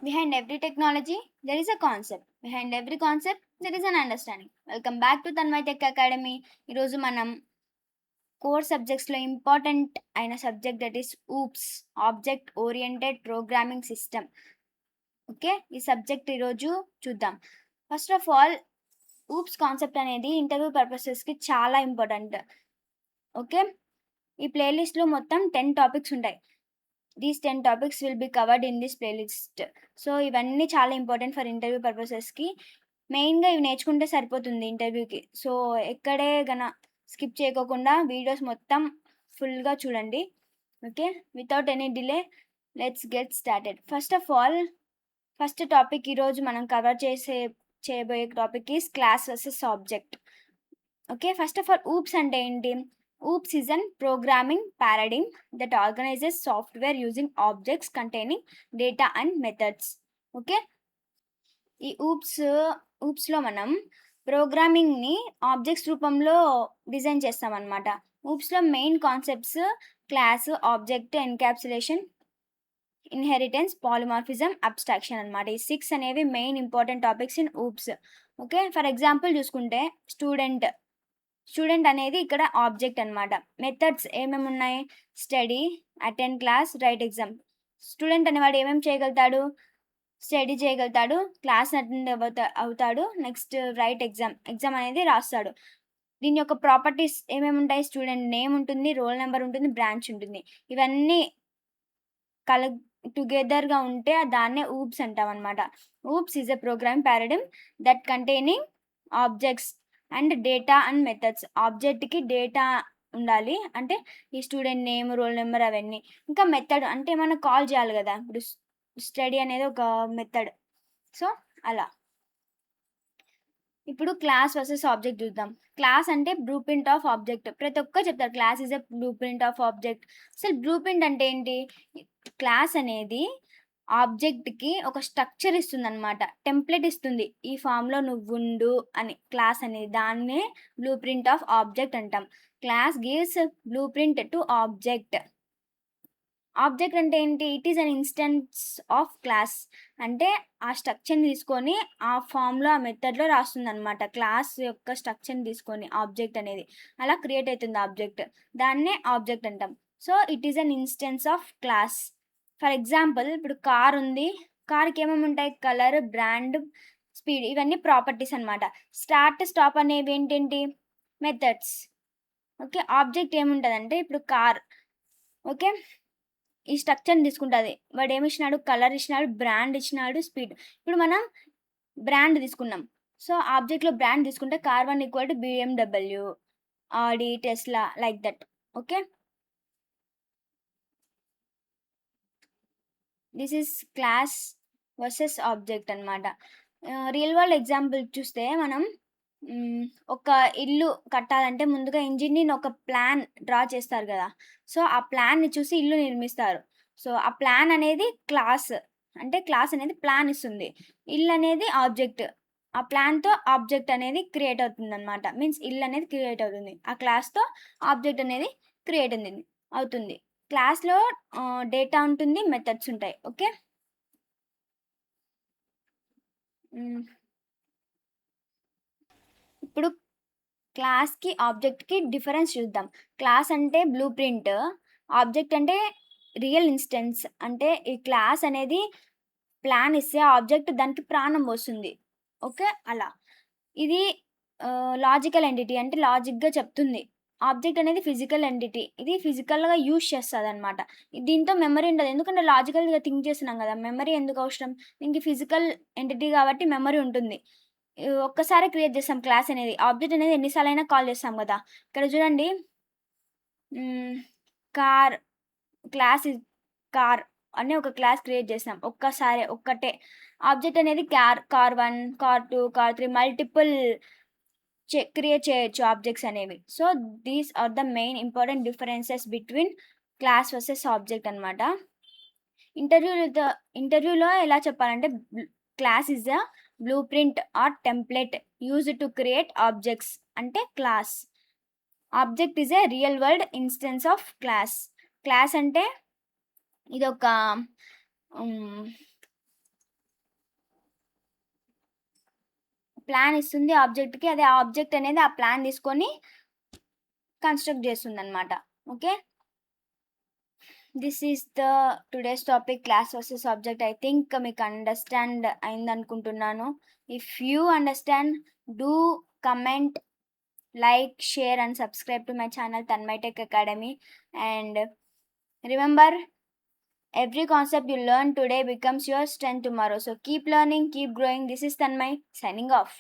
Behind every technology, there is a concept. Behind every concept, there is an understanding. Welcome back to Tanmay Tech Academy. ఈరోజు మనం core సబ్జెక్ట్స్లో important అయిన subject that is oops, object oriented programming system. Okay, ఈ subject ఈరోజు చూద్దాం. First of all, oops concept అనేది interview పర్పసెస్కి చాలా important. Okay, ఈ ప్లేలిస్ట్లో మొత్తం 10 టాపిక్స్ ఉంటాయి. These 10 topics will be covered in this playlist. So ఇవన్నీ చాలా ఇంపార్టెంట్ ఫర్ ఇంటర్వ్యూ పర్పసెస్కి. మెయిన్గా ఇవి నేర్చుకుంటే సరిపోతుంది ఇంటర్వ్యూకి. సో ఎక్కడే గన స్కిప్ చేయకోకుండా వీడియోస్ మొత్తం ఫుల్గా చూడండి. Okay, without any delay let's get started. First of all, first topic ఈరోజు మనం కవర్ చేయబోయే topic is class versus object. Okay, first of all oops అంటే ఏంటి? OOPS is a programming paradigm that organizes software using objects containing data and methods. Okay, ఈ ఊప్స్లో మనం ప్రోగ్రామింగ్ని objects రూపంలో డిజైన్ చేస్తామన్నమాట. ఊప్స్లో main concepts class, object, encapsulation, inheritance, polymorphism, abstraction అనమాట. ఈ 6 అనేవి main important topics in OOPS. Okay, for example చూసుకుంటే స్టూడెంట్ అనేది ఇక్కడ ఆబ్జెక్ట్ అనమాట. మెథడ్స్ ఏమేమి ఉన్నాయి? Study, attend class, write exam. Student అనేవాడు ఏమేమి చేయగలుగుతాడు? స్టడీ చేయగలుగుతాడు, క్లాస్ అటెండ్ అవుతాడు, నెక్స్ట్ రైట్ ఎగ్జామ్ అనేది రాస్తాడు. దీని యొక్క ప్రాపర్టీస్ ఏమేమి ఉంటాయి? స్టూడెంట్ నేమ్ ఉంటుంది, రోల్ నెంబర్ ఉంటుంది, బ్రాంచ్ ఉంటుంది. ఇవన్నీ టుగెదర్గా ఉంటే దాన్నే ఊప్స్ అంటాం అనమాట. OOPS is a program paradigm that containing objects and data and methods. ఆబ్జెక్ట్కి డేటా ఉండాలి, అంటే ఈ స్టూడెంట్ నేమ్, రోల్ నెంబర్ అవన్నీ. ఇంకా మెథడ్ అంటే మనం కాల్ చేయాలి కదా, ఇప్పుడు స్టడీ అనేది ఒక మెథడ్. సో అలా. ఇప్పుడు క్లాస్ వర్సెస్ ఆబ్జెక్ట్ చూద్దాం. క్లాస్ అంటే బ్లూ ప్రింట్ ఆఫ్ ఆబ్జెక్ట్. ప్రతి ఒక్కరు చెప్తారు class is a blue print of object. అసలు బ్లూ ప్రింట్ అంటే ఏంటి? క్లాస్ అనేది ఆబ్జెక్ట్కి ఒక స్ట్రక్చర్ ఇస్తుంది అనమాట, టెంప్లెట్ ఇస్తుంది. ఈ ఫామ్లో నువ్వు ఉండు అని క్లాస్ అనేది, దాన్నే బ్లూ ప్రింట్ ఆఫ్ ఆబ్జెక్ట్ అంటాం. Class gives blue print to object. Object అంటే ఏంటి? It is an instance of class. అంటే ఆ స్ట్రక్చర్ని తీసుకొని ఆ ఫామ్లో, ఆ మెథడ్లో రాస్తుంది అనమాట. క్లాస్ యొక్క స్ట్రక్చర్ని తీసుకొని ఆబ్జెక్ట్ అనేది అలా క్రియేట్ అవుతుంది ఆబ్జెక్ట్. దాన్నే ఆబ్జెక్ట్ అంటాం. So it is an instance of class. For example, ఇప్పుడు కార్ ఉంది. కార్కి ఏమేమి ఉంటాయి? కలర్, బ్రాండ్, స్పీడ్, ఇవన్నీ ప్రాపర్టీస్ అనమాట. స్టార్ట్, స్టాప్ అనేవి ఏంటేంటి? మెథడ్స్. ఓకే, ఆబ్జెక్ట్ ఏముంటుందంటే ఇప్పుడు కార్. ఓకే, ఈ స్ట్రక్చర్ని తీసుకుంటుంది. వాడు ఏమి ఇచ్చినాడు? కలర్ ఇచ్చినాడు, బ్రాండ్ ఇచ్చినాడు, స్పీడ్. ఇప్పుడు మనం బ్రాండ్ తీసుకున్నాం. సో ఆబ్జెక్ట్లో బ్రాండ్ తీసుకుంటే car 1 equal to BMW, Audi, Tesla, like that. Okay, this is class versus object అనమాట. రియల్ వరల్డ్ ఎగ్జాంపుల్ చూస్తే మనం ఒక ఇల్లు కట్టాలంటే ముందుగా ఇంజనీర్ ఒక ప్లాన్ డ్రా చేస్తారు కదా. సో ఆ ప్లాన్ని చూసి ఇల్లు నిర్మిస్తారు. సో ఆ ప్లాన్ అనేది క్లాస్. అంటే క్లాస్ అనేది ప్లాన్ ఇస్తుంది, ఇల్లు అనేది ఆబ్జెక్ట్. ఆ ప్లాన్తో ఆబ్జెక్ట్ అనేది క్రియేట్ అవుతుంది అనమాట. మీన్స్ ఇల్లు అనేది క్రియేట్ అవుతుంది, ఆ క్లాస్తో ఆబ్జెక్ట్ అనేది క్రియేట్ అవుతుంది. క్లాస్లో డేటా ఉంటుంది, మెథడ్స్ ఉంటాయి. ఓకే, ఇప్పుడు క్లాస్కి ఆబ్జెక్ట్కి డిఫరెన్స్ చూద్దాం. క్లాస్ అంటే బ్లూ ప్రింట్, ఆబ్జెక్ట్ అంటే రియల్ ఇన్స్టెన్స్. అంటే ఈ క్లాస్ అనేది ప్లాన్ ఇస్తే ఆబ్జెక్ట్ దానికి ప్రాణం వస్తుంది. ఓకే, అలా. ఇది లాజికల్ ఎంటిటీ, అంటే లాజిక్గా చెప్తుంది. ఆబ్జెక్ట్ అనేది ఫిజికల్ ఎంటిటీ, ఇది ఫిజికల్గా యూజ్ చేస్తుంది అనమాట. దీంతో మెమరీ ఉండదు, ఎందుకంటే లాజికల్గా థింక్ చేస్తున్నాం కదా, మెమరీ ఎందుకు అవసరం? దీనికి ఫిజికల్ ఎంటిటీ కాబట్టి మెమరీ ఉంటుంది. ఒక్కసారి క్రియేట్ చేస్తాం క్లాస్ అనేది. ఆబ్జెక్ట్ అనేది ఎన్నిసార్లైనా కాల్ చేస్తాం కదా. ఇక్కడ చూడండి, కార్ క్లాస్ కార్ అని ఒక క్లాస్ క్రియేట్ చేస్తాం ఒక్కసారి, ఒక్కటే. ఆబ్జెక్ట్ అనేది car 1, car 2, car 3 multiple create చేయొచ్చు ఆబ్జెక్ట్స్ అనేవి. So these are the main important differences between class versus object అనమాట. ఇంటర్వ్యూలో ఎలా చెప్పాలంటే, class is a blueprint or template used to create objects. అంటే class. Object is a real world instance of class. Class అంటే ఇదొక plan ఇస్తుంది ఆబ్జెక్ట్‌కి. అదే object అనేది ఆ ప్లాన్ తీసుకొని కన్‌స్ట్రక్ట్ చేస్తుందనమాట. Okay. This is the today's topic class versus object. I think మీకు అండర్‌స్టాండ్ అయిందనుకుంటున్నాను. If you understand, do comment, like, share and subscribe to my channel Tanmay Tech Academy. And remember, every concept you learn today becomes your strength tomorrow. So keep learning, keep growing. This is Tanmay signing off.